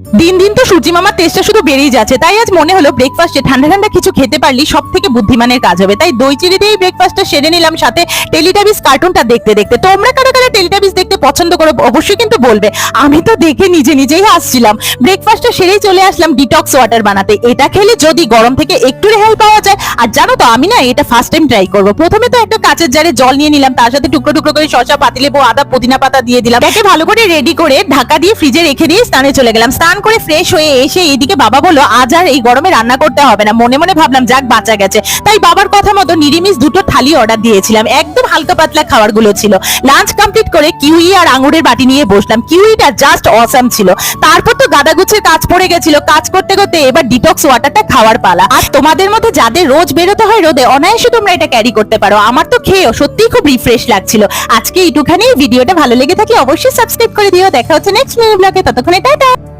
দিন দিন তো সূর্যি মামার টেস্টটা শুধু বেড়েই যাচ্ছে, তাই আজ মনে হলো ব্রেকফাস্টে ঠান্ডা ঠান্ডা কিছু খেতে পারলি সব থেকে বুদ্ধিমানের কাজ হবে। তাই দই চিড়ে দিয়েই ব্রেকফাস্টটা সেরে নিলাম, সাথে টেলিটাবিস কার্টুনটা দেখতে দেখতে। তোমরা কারা কারা টেলিটাবিস দেখতে পছন্দ করো অবশ্যই কিন্তু বলবে। আমি তো দেখে নিজে নিজেই হাসছিলাম। ব্রেকফাস্টটা সেরেই চলে আসলাম ডিটক্স ওয়াটার বানাতে। এটা খেলে যদি গরম থেকে একটু রেহাই পাওয়া যায়। আর জানো তো আমি না এটা ফার্স্ট টাইম ট্রাই করবো। প্রথমে তো একটা কাঁচের জারে জল নিয়ে নিলাম, তার সাথে টুকরো টুকরো করে শসা, পাতিলেবু, আদা, পুদিনা পাতা দিয়ে দিলাম। এটাকে ভালো করে রেডি করে ঢাকা দিয়ে ফ্রিজে রেখে দিয়ে স্নানে চলে গেলাম। স্নান করে ফ্রেশ হয়ে এসে এইদিকে বাবা বললো আজ আর এই গরমে রান্না করতে হবে না। মনে মনে ভাবলাম যাক বাঁচা গেছে। তাই বাবার কথা মতো নিরামিষ দুটো থালি অর্ডার দিয়েছিলাম। একদম হালকা পাতলা খাবার গুলো ছিল। লাঞ্চ কমপ্লিট করে কিউই আর আঙুরের বাটি নিয়ে বসলাম। কিউইটা জাস্ট অসাম ছিল। তারপর তো গাদাগুছের কাজ পড়ে গেছিল। কাজ করতে করতে এবার ডিটক্স ওয়াটারটা খাওয়ার পালা। আর তোমাদের মধ্যে যাদের রোজ বেরোতে হয় রোদে, অনায়াসে তোমরা এটা ক্যারি করতে পারো। আমার তো খেয়েও সত্যিই খুব রিফ্রেশ লাগছিল। আজকে এইটুখানি। ভিডিওটা ভালো লেগে থাকলে অবশ্যই সাবস্ক্রাইব করে দিও। দেখা হচ্ছে নেক্সট ব্লগে, ততক্ষণে টাটা।